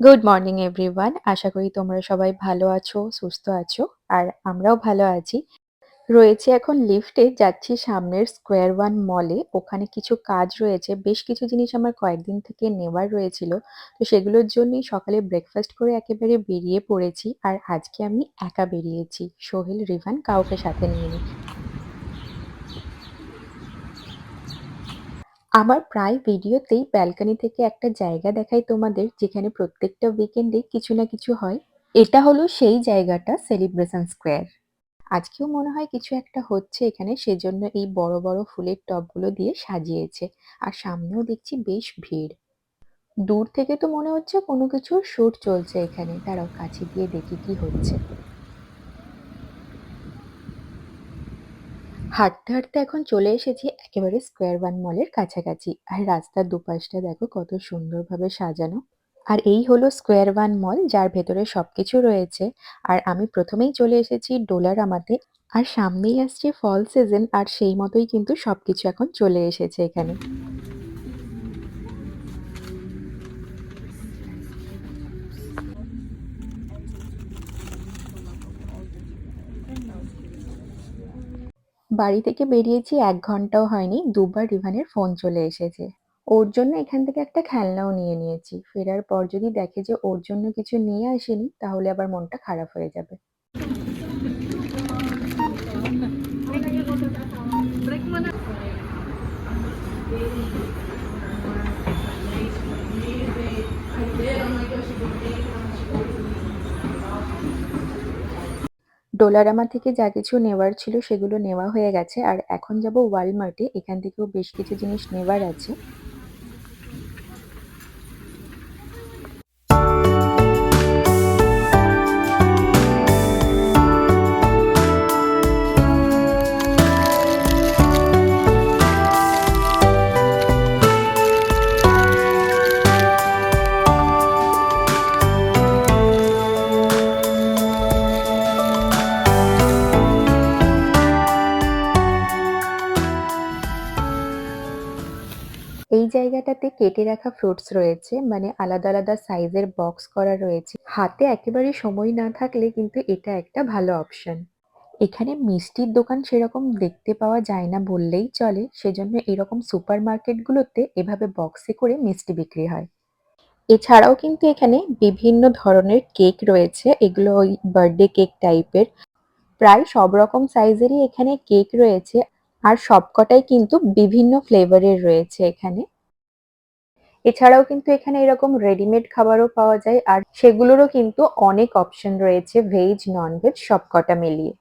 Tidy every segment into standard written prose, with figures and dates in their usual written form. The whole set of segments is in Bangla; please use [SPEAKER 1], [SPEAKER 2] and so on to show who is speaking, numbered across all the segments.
[SPEAKER 1] Good morning everyone. আশা করি তোমরা সবাই ভালো আছো, সুস্থ আছো। আর আমরাও ভালো আছি। রয়েছি এখন লিফটে, যাচ্ছি সামনের স্কোয়ার ওয়ান মলে। ওখানে কিছু কাজ রয়েছে। বেশ কিছু জিনিস আমার কয়েকদিন থেকে নেওয়ার রয়েছিল। তো সেগুলোর জন্যই সকালে ব্রেকফাস্ট করে একেবারে বেরিয়ে পড়েছি। আর আজকে আমি একা বেরিয়েছি। সোহেল, রিভান কাউকে সাথে নিইনি। আমার প্রায় ভিডিওতেই ব্যালকনি থেকে একটা জায়গা দেখাই তোমাদের, যেখানে প্রত্যেকটা উইকেন্ডে কিছু না কিছু হয়। এটা হলো সেই জায়গাটা, সেলিব্রেশন স্কোয়ার। আজকেও মনে হয় কিছু একটা হচ্ছে এখানে, সেজন্য এই বড় বড় ফুলের টবগুলো দিয়ে সাজিয়েছে। আর সামনেও দেখছি বেশ ভিড়। দূর থেকে তো মনে হচ্ছে কোনো কিছুর শুট চলছে এখানে। দাঁড়াও কাছে গিয়ে দেখি কি হচ্ছে। হাঁটতে হাঁটতে এখন চলে এসেছি একেবারে স্কোয়ার ওয়ান মলের কাছাকাছি। আর রাস্তার দুপাশটা দেখো কত সুন্দরভাবে সাজানো। আর এই হলো স্কোয়ার ওয়ান মল, যার ভেতরে সবকিছু রয়েছে। আর আমি প্রথমেই চলে এসেছি ডোলারামাতে। আর সামনেই আসছে ফল সিজন, আর সেই মতোই কিন্তু সবকিছু এখন চলে এসেছে এখানে। বাড়ি থেকে বেরিয়েছি ১ ঘন্টাও হয়নি, দুবার রিভানের ফোন চলে এসেছে। ওর জন্য এখান থেকে একটা খেলনাও নিয়ে নিয়েছি। ফেরার পর যদি দেখে যে ওর জন্য কিছু নিয়ে আসেনি, তাহলে আবার মনটা খারাপ হয়ে যাবে। ডোলারামা থেকে যা কিছু নেওয়ার ছিল সেগুলো নেওয়া হয়ে গেছে। আর এখন যাব ওয়ালমার্টে। এখান থেকেও বেশ কিছু জিনিস নেওয়ার আছে। এই জায়গাটাতে কেটে রাখা ফ্রুটস রয়েছে, মানে আলাদা আলাদা সাইজের বক্স করা রয়েছে। হাতে একেবারে সময় না থাকলে কিন্তু এটা একটা ভালো অপশন। এখানে মিষ্টির দোকান সেরকম দেখতে পাওয়া যায় না বললেই চলে, সেজন্য এরকম সুপার মার্কেটগুলোতে এভাবে বক্সে করে মিষ্টি বিক্রি হয়। এছাড়াও কিন্তু এখানে বিভিন্ন ধরনের কেক রয়েছে। এগুলো ওই বার্থডে কেক টাইপের। প্রায় সব রকম সাইজেরই এখানে কেক রয়েছে। আর সবকটাই কিন্তু বিভিন্ন ফ্লেভারের রয়েছে এখানে। এছাড়াও কিন্তু এখানে এরকম রেডিমেড খাবারও পাওয়া যায়, আর সেগুলোরও কিন্তু অনেক অপশন রয়েছে, ভেজ ননভেজ সবকটা মিলিয়ে।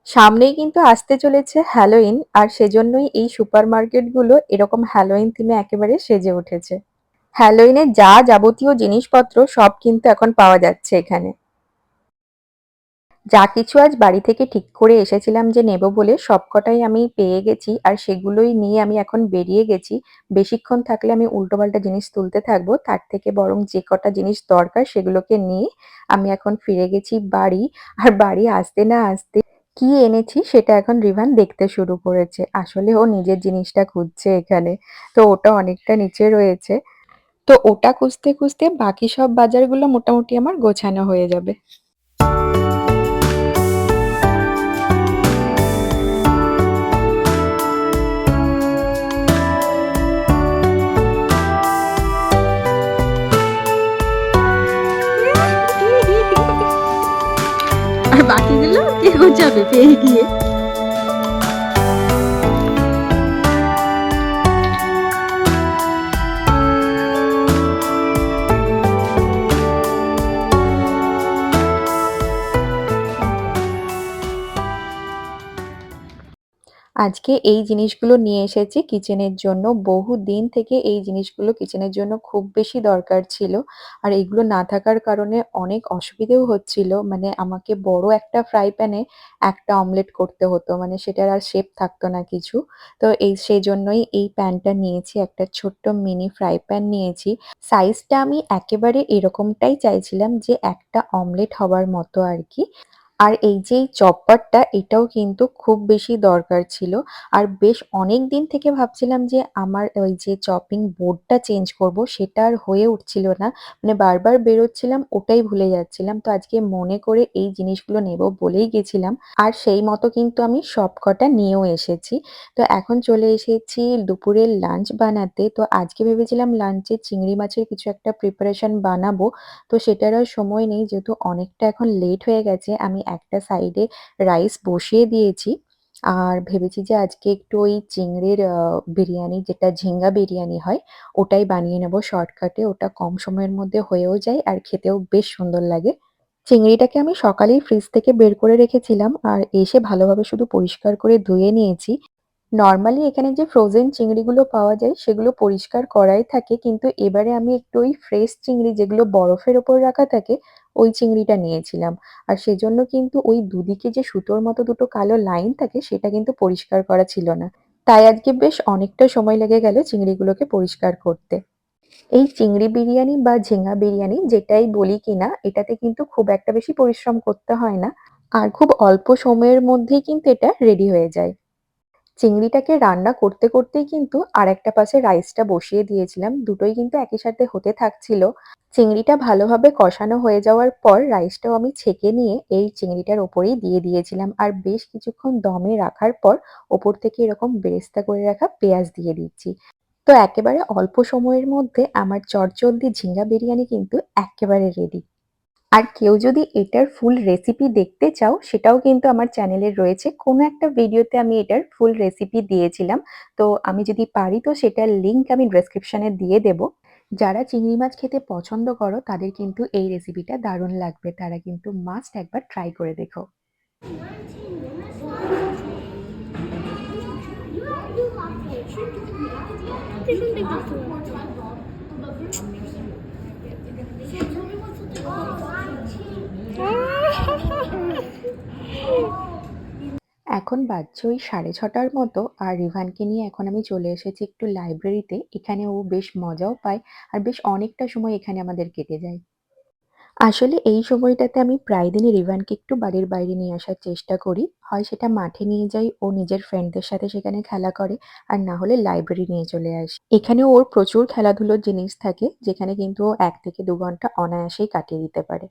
[SPEAKER 1] সামনেই কিন্তু আসতে চলেছে হ্যালোইন, আর সেজন্যই এই সুপার মার্কেটগুলো এরকম হ্যালোইন থিমে একেবারে সেজে উঠেছে। হ্যালোইনের যা যাবতীয় জিনিসপত্র সব কিন্তু এখন পাওয়া যাচ্ছে এখানে। যা কিছু আজ বাড়ি থেকে ঠিক করে এসেছিলাম যে নেব বলে, সবকটাই আমি পেয়ে গেছি। আর সেগুলোই নিয়ে আমি এখন বেরিয়ে গেছি। বেশিক্ষণ থাকলে আমি উল্টোপাল্টা জিনিস তুলতে থাকবো, তার থেকে বরং যে কটা জিনিস দরকার সেগুলোকে নিয়ে আমি এখন ফিরে গেছি বাড়ি। আর বাড়ি আসতে না আসতে কি এনেছি সেটা এখন রিভান দেখতে শুরু করেছে। আসলে ও নিজের জিনিসটা খুঁজছে এখানে। তো ওটা অনেকটা নিচে রয়েছে। তো ওটা খুঁজতে খুঁজতে বাকি সব বাজারগুলো মোটামুটি আমার গোছানো হয়ে যাবে। আর বাকিগুলো কে গোছাবে পেয়ে গিয়ে। আজকে এই জিনিসগুলো নিয়ে এসেছি কিচেনের জন্য। বহুদিন থেকে এই জিনিসগুলো কিচেনের জন্য খুব বেশি দরকার ছিল। আর এগুলো না থাকার কারণে অনেক অসুবিধেও হচ্ছিল। মানে আমাকে বড় একটা ফ্রাই প্যানে একটা অমলেট করতে হতো। মানে সেটার আর শেপ থাকতো না কিছু। তো সেজন্যই এই প্যানটা নিয়েছি। একটা ছোট্ট মিনি ফ্রাই প্যান নিয়েছি। সাইজটা আমি একেবারে এরকমটাই চাইছিলাম, যে একটা অমলেট হবার মতো আরকি। আর এই যে এই চপারটা এটাও কিন্তু খুব বেশি দরকার ছিল। আর বেশ অনেকদিন থেকে ভাবছিলাম যে আমার ওই যে চপিং বোর্ডটা চেঞ্জ করব সেটা আর হয়ে উঠছিল না। মানে বারবার বেরোচ্ছিলাম ওটাই ভুলে যাচ্ছিলাম। তো আজকে মনে করে এই জিনিসগুলো নেব বলেই গেছিলাম। আর সেই মতো কিন্তু আমি সবকটা নিয়েও এসেছি। তো এখন চলে এসেছি দুপুরের লাঞ্চ বানাতে। তো আজকে ভেবেছিলাম লাঞ্চে চিংড়ি মাছের কিছু একটা প্রিপারেশন বানাবো। তো সেটার আর সময় নেই যেহেতু অনেকটা এখন লেট হয়ে গেছে। আমি একটা সাইডে রাইস বসিয়ে দিয়েছি। আর ভেবেছি যে আজকে একটু ওই চিংড়ির বিরিয়ানি যেটা ঝিঙ্গা বিরিয়ানি হয় ওটাই বানিয়ে নেব শর্টকাটে। ওটা কম সময়ের মধ্যে হয়েও যায় আর খেতেও বেশ সুন্দর লাগে। চিংড়িটাকে আমি সকালেই ফ্রিজ থেকে বের করে রেখেছিলাম আর এসে ভালোভাবে শুধু পরিষ্কার করে ধুয়ে নিয়েছি। নরমালি এখানে যে ফ্রোজেন চিংড়িগুলো পাওয়া যায় সেগুলো পরিষ্কার করাই থাকে, কিন্তু এবারে আমি একটু ওই ফ্রেশ চিংড়ি যেগুলো বরফের ওপর রাখা থাকে ওই চিংড়িটা নিয়েছিলাম। আর সেজন্য কিন্তু ওই দুদিকে যে সুতোর মতো দুটো কালো লাইন থাকে সেটা কিন্তু পরিষ্কার করা ছিল না। তাই আজকে বেশ অনেকটা সময় লেগে গেল চিংড়িগুলোকে পরিষ্কার করতে। এই চিংড়ি বিরিয়ানি বা ঝিঙ্গা বিরিয়ানি যেটাই বলি কিনা এটাতে কিন্তু খুব একটা বেশি পরিশ্রম করতে হয় না। আর খুব অল্প সময়ের মধ্যেই কিন্তু এটা রেডি হয়ে যায়। চিংড়িটাকে রান্না করতে করতেই কিন্তু আরেকটা পাশে রাইসটা বসিয়ে দিয়েছিলাম। দুটোই কিন্তু একই সাথে হতে থাকছিল। চিংড়িটা ভালোভাবে কষানো হয়ে যাওয়ার পর রাইসটাও আমি ছেঁকে নিয়ে এই চিংড়িটার ওপরেই দিয়ে দিয়েছিলাম। আর বেশ কিছুক্ষণ দমে রাখার পর ওপর থেকে এরকম বেরেস্তা করে রাখা পেঁয়াজ দিয়ে দিচ্ছি। তো একেবারে অল্প সময়ের মধ্যে আমার চটজলদি ঝিঙ্গা বিরিয়ানি কিন্তু এক্কেবারে রেডি। আর কেউ যদি এটার ফুল রেসিপি দেখতে চাও সেটাও কিন্তু আমার চ্যানেলে রয়েছে। কোনো একটা ভিডিওতে আমি এটার ফুল রেসিপি দিয়েছিলাম। তো আমি যদি পারি তো সেটার লিংক আমি ডেসক্রিপশনে দিয়ে দেব। যারা চিংড়ি মাছ খেতে পছন্দ করো তাদের কিন্তু এই রেসিপিটা দারুণ লাগবে। তারা কিন্তু মাস্ট একবার ট্রাই করে দেখো। এখন বাজছে ওই 6:30টার মতো। আর রিভানকে নিয়ে এখন আমি চলে এসেছি একটু লাইব্রেরিতে। এখানে ও বেশ মজাও পায় আর বেশ অনেকটা সময় এখানে আমাদের কেটে যায়। আসলে এই সময়টাতে আমি প্রায় দিনই রিভানকে একটু বাড়ির বাইরে নিয়ে আসার চেষ্টা করি। হয় সেটা মাঠে নিয়ে যাই, ও নিজের ফ্রেন্ডদের সাথে সেখানে খেলা করে, আর না হলে লাইব্রেরি নিয়ে চলে আসি। এখানেও ওর প্রচুর খেলাধুলোর জিনিস থাকে যেখানে কিন্তু ও ১ থেকে ২ ঘন্টা অনায়াসেই কাটিয়ে দিতে পারে।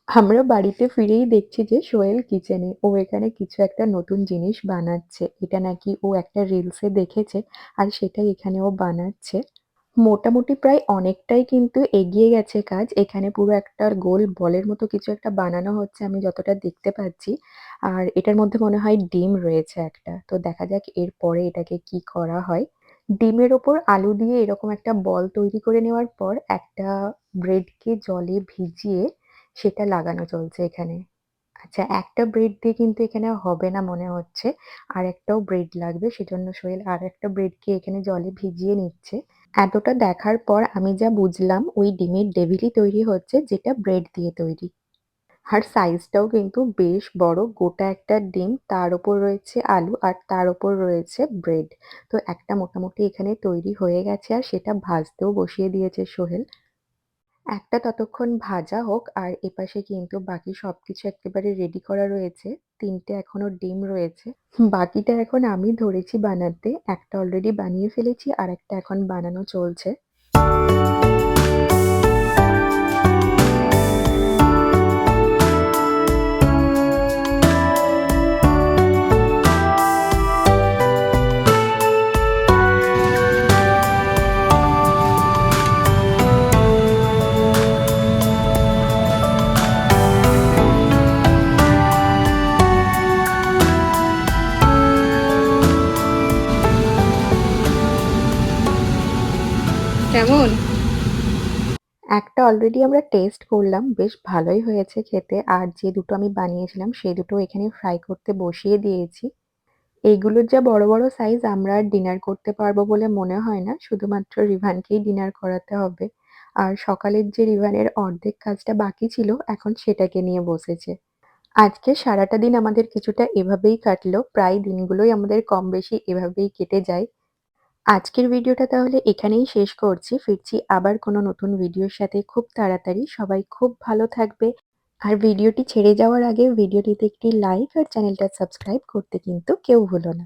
[SPEAKER 1] আমরা বাড়িতে ফিরেই দেখছি যে সোহেল কিচেনে। ও এখানে কিছু একটা নতুন জিনিস বানাচ্ছে। এটা নাকি ও একটা রিলসে দেখেছে আর সেটাই এখানে ও বানাচ্ছে। মোটামুটি প্রায় অনেকটাই কিন্তু এগিয়ে গেছে কাজ। এখানে পুরো একটা গোল বলের মতো কিছু একটা বানানো হচ্ছে আমি যতটা দেখতে পাচ্ছি। আর এটার মধ্যে মনে হয় ডিম রয়েছে একটা। তো দেখা যাক এরপরে এটাকে কি করা হয়। ডিমের ওপর আলু দিয়ে এরকম একটা বল তৈরি করে নেওয়ার পর একটা ব্রেডকে জলে ভিজিয়ে সেটা লাগানো চলছে এখানে। আচ্ছা, একটা ব্রেড দিয়ে কিন্তু এখানে হবে না মনে হচ্ছে। আরেকটাও ব্রেড লাগবে। সেজন্য সোহেল আরেকটা ব্রেডকে এখানে জলে ভিজিয়ে নিচ্ছে। এতটা দেখার পর আমি যা বুঝলাম ওই ডিমের ডেভিলই তৈরি হচ্ছে যেটা ব্রেড দিয়ে তৈরি। আর সাইজটাও কিন্তু বেশ বড়। গোটা একটা ডিম, তার ওপর রয়েছে আলু আর তার ওপর রয়েছে ব্রেড। তো একটা মোটামুটি এখানে তৈরি হয়ে গেছে আর সেটা ভাজতেও বসিয়ে দিয়েছে সোহেল। একটা ততক্ষণ ভাজা হোক আর এপাশে কিন্তু বাকি সবকিছু এক্কেবারে রেডি করা রয়েছে। ৩ টে এখনো ডিম রয়েছে। বাকিটা এখন আমি ধরেছি বানাতে। একটা অলরেডি বানিয়ে ফেলেছি, আরেকটা এখন বানানো চলছে।
[SPEAKER 2] কেমন?
[SPEAKER 1] একটা অলরেডি আমরা টেস্ট করলাম। বেশ ভালোই হয়েছে খেতে। আর যে দুটো আমি বানিয়েছিলাম সেই দুটো এখানে ফ্রাই করতে বসিয়ে দিয়েছি। এইগুলোর যা বড়, বড় সাইজ আমরা আর ডিনার করতে পারবো বলে মনে হয় না। শুধুমাত্র রিভানকেই ডিনার করাতে হবে। আর সকালের যে রিভানের অর্ধেক কাজটা বাকি ছিল এখন সেটাকে নিয়ে বসেছে। আজকে সারাটা দিন আমাদের কিছুটা এভাবেই কাটলো। প্রায় দিনগুলোই আমাদের কম বেশি এভাবেই কেটে যায়। আজকের ভিডিওটা তাহলে এখানেই শেষ করছি। ফিরছি আবার কোনো নতুন ভিডিওর সাথে খুব তাড়াতাড়ি। সবাই খুব ভালো থাকবে। আর ভিডিওটি ছেড়ে যাওয়ার আগে ভিডিওটিতে একটি লাইক আর চ্যানেলটা সাবস্ক্রাইব করতে কিন্তু কেউ ভুলো না।